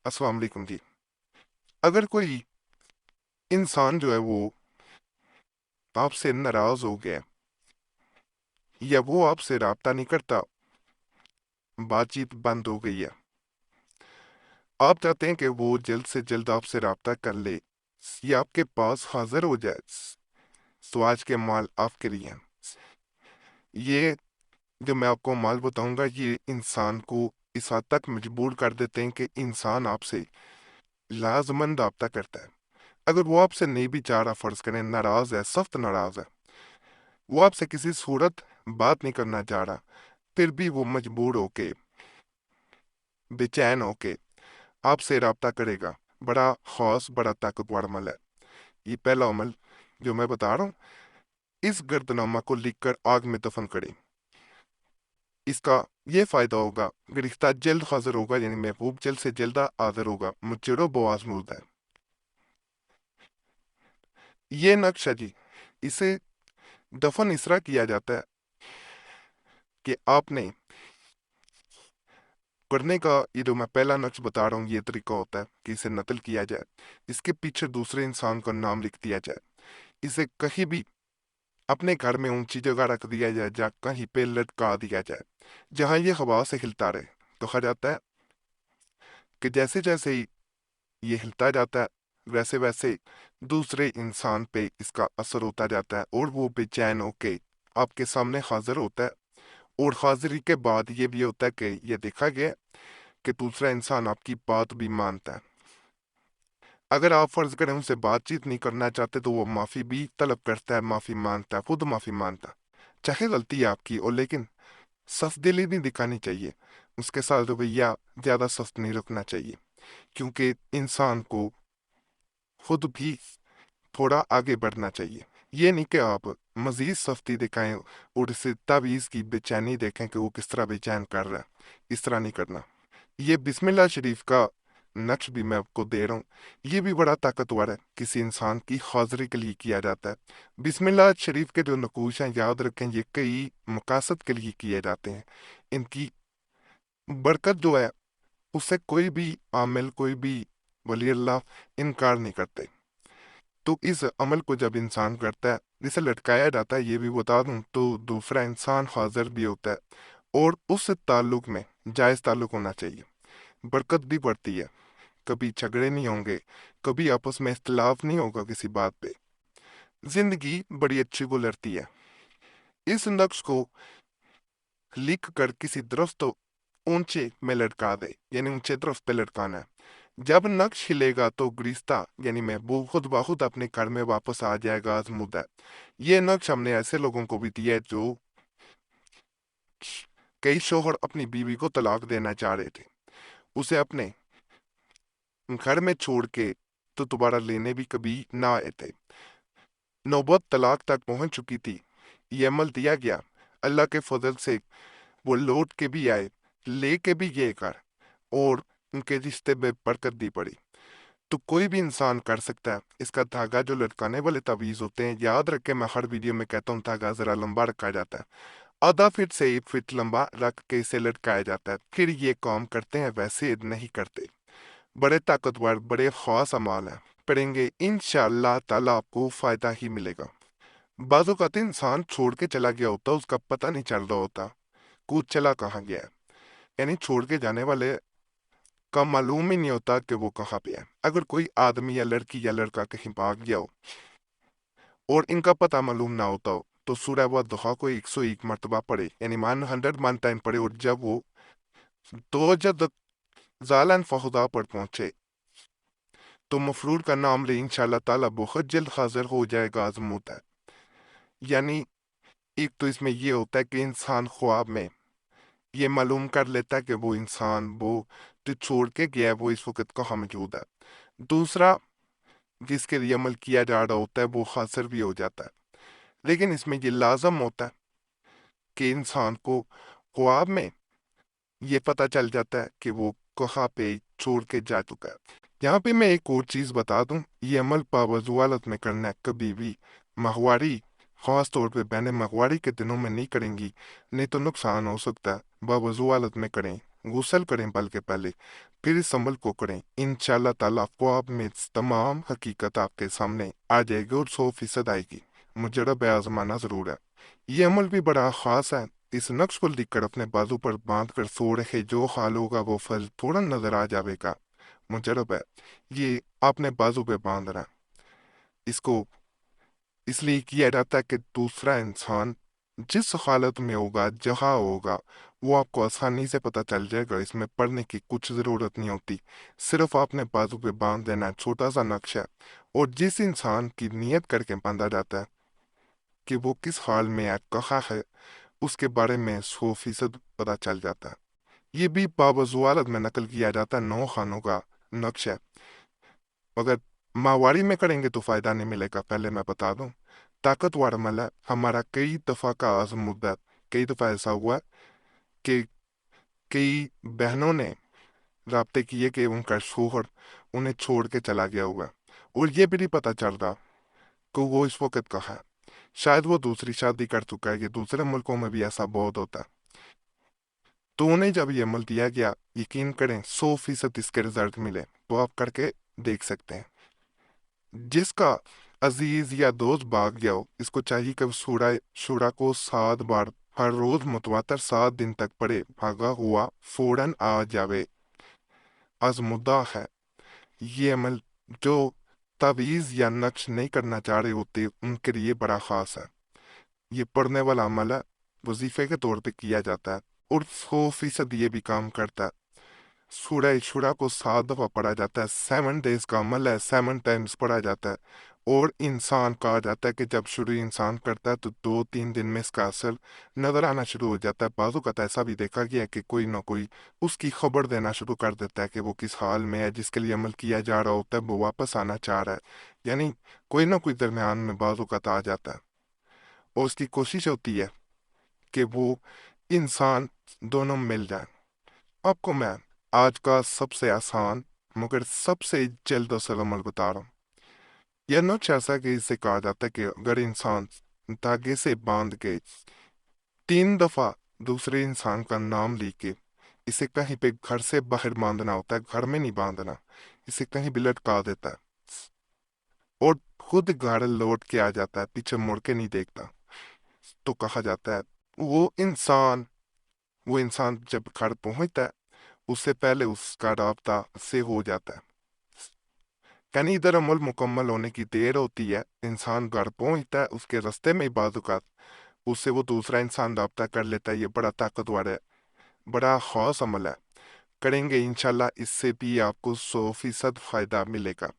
अस्सलाम वालेकुम जी। अगर कोई इंसान जो है वो आपसे नाराज हो गया या वो आपसे राब्ता नहीं करता, बातचीत बंद हो गई है, आप चाहते हैं कि वो जल्द से जल्द आपसे राब्ता कर ले या आपके पास हाजिर हो जाए, तो आज के माल आपके लिए हैं। ये जो मैं आपको माल बताऊंगा ये इंसान को इस हद तक मजबूर कर देते हैं कि इंसान आपसे लाजमन राब्ता करता है। अगर वो आपसे नहीं भी चाह रहा, फर्ज करें नाराज है, सख्त नाराज है, वो आपसे किसी सूरत बात नहीं करना चाह रहा, फिर भी वो मजबूर होके, बेचैन होके आपसे राब्ता करेगा। बड़ा खास, बड़ा ताकतवर अमल है। ये पहला अमल जो मैं बता रहा हूँ, इस गर्दनामा को लिखकर आग में दफन करें। इसका ये फायदा होगा, रिश्ता जल्द हाजिर होगा, यानी महबूब जल्द से जल्द हाजिर होगा। मुचड़ो बोआज मौजूद है। ये नक्श है जी। इसे दफन इस तरह किया जाता है कि आपने करने का, ये जो मैं पहला नक्श बता रहा हूँ, ये तरीका होता है कि इसे नकल किया जाए, इसके पीछे दूसरे इंसान का नाम लिख दिया जाए, इसे कहीं भी अपने घर में ऊंची जगह रख दिया जाए या कहीं पे लटका दिया जाए जहां ये हवा से हिलता रहे। तो कहा जाता है कि जैसे जैसे ही ये हिलता जाता है, वैसे वैसे दूसरे इंसान पे इसका असर होता जाता है और वो बेचैन होके आपके सामने हाजिर होता है। और हाजिरी के बाद ये भी होता है कि ये देखा गया है कि दूसरा इंसान आपकी बात भी मानता है। अगर आप फर्ज करें उनसे बातचीत नहीं करना चाहते तो वो माफी भी तलब करता है, माफी मांगता है, खुद माफी मांगता है। चाहे गलती है आपकी, और लेकिन सख्त दिली नहीं दिखानी चाहिए, उसके साथ रवैया ज्यादा सख्त नहीं रखना चाहिए, क्योंकि इंसान को खुद भी थोड़ा आगे बढ़ना चाहिए। ये नहीं कि आप मजीद सख्ती दिखाएं और इसे तावीज़ की बेचैनी देखें कि वो किस तरह बेचैन कर रहा है। इस तरह नहीं करना। ये बिस्मिल्लाह शरीफ का नक्श भी मैं आपको दे रहा हूँ। ये भी बड़ा ताकतवर है, किसी इंसान की हाजिरी के लिए किया जाता है। बिस्मिल्लाह शरीफ के जो नकूश हैं, याद रखें, ये कई मकासद के लिए किए जाते हैं। इनकी बरकत जो है उससे कोई भी आमिल, कोई भी वली अल्लाह इनकार नहीं करते। तो इस अमल को जब इंसान करता है, जिसे लटकाया जाता है, ये भी बता दूं, तो दूसरा इंसान हाजिर भी होता है और उस ताल्लुक में जायज़ ताल्लुक होना चाहिए। बरकत भी बढ़ती है, कभी झगड़े नहीं होंगे, कभी आपस में इख्तलाफ नहीं होगा किसी बात पे, जिंदगी बड़ी अच्छी गुजरती है। इस नक्श को लिख कर किसी दरख्त ऊंचे में लटका दे, यानी ऊंचे दरख्त पे लटकाना है। जब नक्श हिलेगा तो गरिश्ता यानी महबूब खुद ब खुद अपने घर में वापस आ जाएगा, आजमुदा। ये नक्श हमने ऐसे लोगों को भी दिया है जो कई शोहर अपनी बीवी को तलाक देना चाह रहे थे, उसे अपने घर में छोड़ के तो दोबारा लेने भी कभी ना आए थे। नौबत तलाक तक पहुंच चुकी थी, ये अमल दिया गया। अल्लाह के फजल से वो लौट के भी आए, लेके भी गए घर, और उनके रिश्ते में बरकत दी पड़ी। तो कोई भी इंसान कर सकता है। इसका धागा जो लटकाने वाले तावीज होते हैं, याद रखें, मैं हर वीडियो में कहता हूँ धागा जरा लंबा रखा जाता है। आधा फीट से 1 फीट लंबा रख के इसे लटकाया जाता है, फिर ये काम करते हैं, वैसे नहीं करते। बड़े ताकतवर, बड़े खास अमाल हैं, पढ़ेंगे इंशाअल्लाह ताला आपको फायदा ही मिलेगा। बाजू का इंसान छोड़ के चला गया होता, उसका पता नहीं चल रहा होता कूद चला कहाँ गया है। यानी छोड़ के जाने वाले का मालूम ही नहीं होता कि वो कहाँ पे है। अगर कोई आदमी या लड़की या लड़का कहीं भाग गया हो और इनका पता मालूम ना होता हो, तो सूरह व दुहा को 101 मरतबा पढ़े, यानी 100 टाइम पढ़े, और जब वो दो जद जालन फहुदा पर पहुंचे तो मफरूर का नाम ले, इंशाअल्लाह ताला बहुत जल्द हाजिर हो जाएगा, आजमूद है। यानी एक तो इसमें ये होता है कि इंसान ख्वाब में ये मालूम कर लेता है कि वो इंसान, वो जो छोड़ के गया है, वो इस वक्त कहाँ मौजूद है। दूसरा, जिसके लिए अमल किया जा रहा होता है वो हासिल भी हो जाता है। लेकिन इसमें ये लाजम होता है कि इंसान को ख्वाब में ये पता चल जाता है कि वो कहाँ पे छोड़ के जा चुका है। यहाँ पे मैं एक और चीज़ बता दूं, ये अमल पावजू हालत में करना है, कभी भी माहवारी, खास तौर पे बहनें माहवारी के दिनों में नहीं करेंगी, नहीं तो नुकसान हो सकता है। बावजू हालत में करें, गुसल करें बल के पहले, फिर इस अमल को करें। इंशाल्लाह ताला ख्वाब में तमाम हकीकत आपके सामने आ जाएगी और 100% आएगी। मुजरब आजमाना ज़रूर है। ये अमल भी बड़ा ख़ास है। इस नक्श को लिखकर अपने बाजू पर बांध कर सो रहे, जो हाल होगा वो फल फौरन नजर आ जाएगा। मुजरब है, ये आपने बाजू पे बांधना है। इसको इसलिए किया जाता है कि दूसरा इंसान जिस हालत में होगा, जहाँ होगा, वो आपको आसानी से पता चल जाएगा। इसमें पढ़ने की कुछ ज़रूरत नहीं होती, सिर्फ आपने बाजू पे बांध देना है। छोटा सा नक्शा है, और जिस इंसान की नियत करके बांधा जाता है कि वो किस हाल में है, कहाँ है, उसके बारे में 100% पता चल जाता है। ये भी बावजूद में नकल किया जाता है। 9 खानों का नक्शा है। अगर माहवारी में करेंगे तो फायदा नहीं मिलेगा, पहले मैं बता दूं। ताकतवर अमल है, हमारा कई दफा का आज़म मुद्दा है। कई दफा ऐसा हुआ है कि कई बहनों ने राब्ते किए कि उनका शोहर उन्हें छोड़ के चला गया हुआ है, और ये भी नहीं पता चल रहा कि वो इस वक्त कहाँ है। शायद वो दूसरी शादी कर चुका है। ये दूसरे मुल्कों में भी ऐसा बहुत होता है। तो उन्हें जब ये अमल दिया गया, यकीन करें 100% इसके रिजल्ट मिले। तो आप करके देख सकते हैं। जिसका अजीज या दोस्त भाग गया हो, इसको चाहिए कि सूरा शूरा को 7 बार हर रोज मुतवातर 7 दिन तक पढ़े। भागा हुआ फौरन आ जावे। आजमुद्दा है ये अमल। जो तावीज़ या नक्श नहीं करना चाह रहे होते, उनके लिए बड़ा खास है। ये पढ़ने वाला अमल है, वजीफे के तौर पे किया जाता है, और 100% ये भी काम करता है। सूरह शुरा को 7 दफा पढ़ा जाता है। 7 डेज का अमल है, 7 टाइम्स पढ़ा जाता है। और इंसान कहा जाता है कि जब शुरू इंसान करता है तो 2-3 दिन में इसका असर नजर आना शुरू हो जाता है। बाजू का ऐसा भी देखा गया है कि कोई ना कोई उसकी खबर देना शुरू कर देता है कि वो किस हाल में है, जिसके लिए अमल किया जा रहा होता है वो वापस आना चाह रहा है। यानी कोई ना कोई दरमियान में बाजू का आ जाता है, और उसकी कोशिश होती है कि वो इंसान दोनों मिल जाए। आपको मैं आज का सबसे आसान मगर सबसे जल्द असल अमल बता रहा हूँ। यह नक्श ऐसा कि इससे कहा जाता है कि अगर इंसान धागे से बांध के 3 दफा दूसरे इंसान का नाम लेके इसे कहीं पे घर से बाहर बांधना होता है, घर में नहीं बांधना, इसे कहीं भी लटका देता है, और खुद घर लौट के आ जाता है, पीछे मुड़ के नहीं देखता, तो कहा जाता है वो इंसान जब घर पहुंचता है, उससे पहले उसका राब्ता से हो जाता है। यानी इधर अमल मुकम्मल होने की देर होती है, इंसान घर पहुंचता है, उसके रास्ते में ही बाज़-औक़ात उससे वो दूसरा इंसान राब्ता कर लेता है। ये बड़ा ताकतवर है, बड़ा खास अमल है। करेंगे इंशाल्लाह, इससे भी आपको 100% फ़ायदा मिलेगा।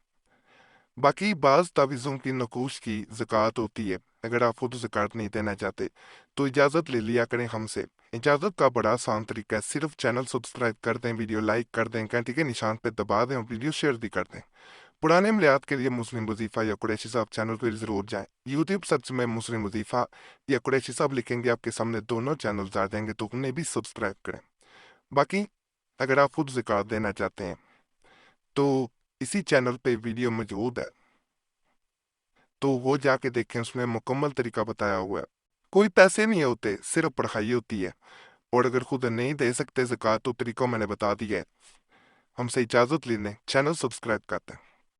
बाकी बाज़ तावीज़ों की नकूश की ज़कात होती है। अगर आप खुद ज़कात नहीं देना चाहते तो इजाज़त ले लिया करें हमसे। इजाज़त का बड़ा आसान तरीका है, सिर्फ चैनल सब्सक्राइब कर दें, वीडियो लाइक कर दें, घंटी के निशान पर दबा दें, और वीडियो शेयर भी कर दें। पुराने अमलियात के लिए मुस्लिम वजीफ़ा या कुरैशी साहब चैनल पर ज़रूर जाएं। यूट्यूब सर्च में मुस्लिम वजीफ़ा या कुरैशी साहब लिखेंगे, आपके सामने दोनों चैनल आ जाएंगे, तो उन्हें भी सब्सक्राइब करें। बाकी अगर आप खुद ज़कात देना चाहते हैं तो इसी चैनल पे वीडियो मौजूद है, तो वो जाके देखें, उसमें मुकम्मल तरीका बताया हुआ है। कोई पैसे नहीं होते, सिर्फ पढ़ाई होती है। और अगर खुद नहीं दे सकते ज़कात तो तरीका मैंने बता दिया है। हमसे इजाज़त ले लें, चैनल सब्सक्राइब करते हैं।